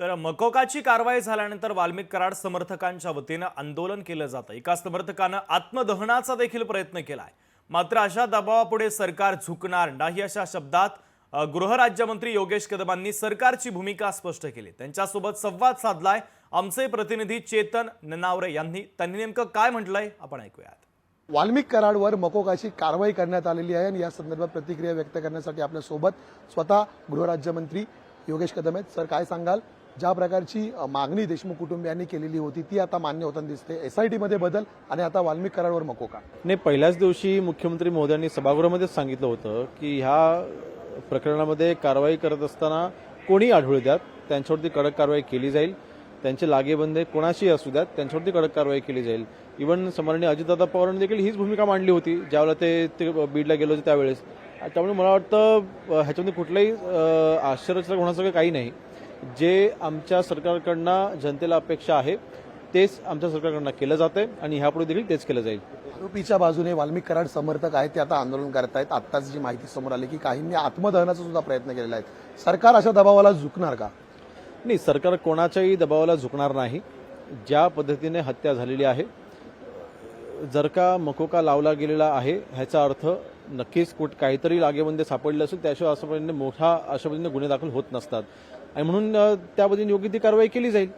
तर मकोकाची कारवाई झाल्यानंतर वाल्मिक कराड समर्थकांच्या वतीने आंदोलन केलं जातं। एका समर्थकाने आत्मदहनाचा देखील प्रयत्न केलाय। मात्र अशा दबावापुढे सरकार झुकणार नाही अशा शब्दात गृहराज्यमंत्री योगेश कदमांनी सरकारची भूमिका स्पष्ट केली। त्यांच्यासोबत संवाद साधलाय आमचे प्रतिनिधी चेतन ननावरे यांनी। त्यांनी नेमकं काय म्हटलंय आपण ऐकूयात। वाल्मिक कराडवर मकोकाची कारवाई करण्यात आलेली आहे आणि या संदर्भात प्रतिक्रिया व्यक्त करण्यासाठी आपल्या सोबत स्वतः गृहराज्यमंत्री योगेश कदम आहेत। सर, काय सांगाल? ज्या प्रकारची मागणी देशमुख कुटुंबियांनी केलेली होती ती आता मान्य होताना दिसते। एसआयटी मध्ये बदल आणि आता वाल्मिक कराडवर मकोका। नाही, पहिल्याच दिवशी मुख्यमंत्री महोदयांनी सभागृहामध्ये सांगितलं होतं की ह्या प्रकरणामध्ये कारवाई करत असताना कोणी आढळू द्यात त्यांच्यावरती कडक कारवाई केली जाईल। त्यांचे लागेबंधे कोणाशी असू द्यात त्यांच्यावरती कडक कारवाई केली जाईल। इव्हन सन्माननीय अजितदादा पवारांनी देखील हीच भूमिका मांडली होती ज्यावेळेला ते बीडला गेले होते त्यावेळेस। त्यामुळे मला वाटतं ह्याच्यामध्ये कुठलंही आश्चर्यचकित होण्यासारखं काही नाही। जे आमच्या सरकारकडनं जनतेला अपेक्षा आहे तेच आमच्या सरकारकडनं केलं जाते आणि ह्यापुढे देखील तेच केलं जाईल। आरोपीच्या बाजूने वाल्मिक कराड समर्थक आहेत ते आता आंदोलन करत आहेत। आत्ताच जी माहिती समोर आली की काहींनी आत्मदहनाचा सुद्धा प्रयत्न केलेला आहे। सरकार अशा दबावाला झुकणार का? नाही, सरकार कोणाच्याही दबावाला झुकणार नाही। ज्या पद्धतीने हत्या झालेली आहे, जर का मकोका लावला गेलेला आहे ह्याचा अर्थ नक्कीच काहीतरी लागेबंधे सापडले असेल, त्याशिवाय अशा पद्धतीने गुन्हे दाखल होत नसतात आणि म्हणून त्या पद्धतीने योग्य ती कारवाई केली जाईल।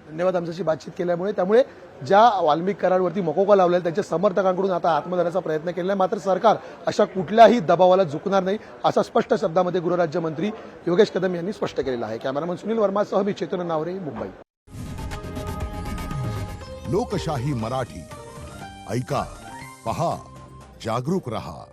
धन्यवाद आमच्याशी बातचीत केल्यामुळे। त्यामुळे ज्या वाल्मिक कराडवरती मकोका लावलेला त्यांच्या समर्थकांकडून आता आत्मदहनाचा प्रयत्न केला आहे, मात्र सरकार अशा कुठल्याही दबावाला झुकणार नाही असा स्पष्ट शब्दामध्ये गृहराज्यमंत्री योगेश कदम यांनी स्पष्ट केलेलं आहे। कॅमेरामन सुनील वर्मासह मी चेतन नावरे, मुंबई। लोकशाही मराठी ऐका, पहा, जागरूक रहा।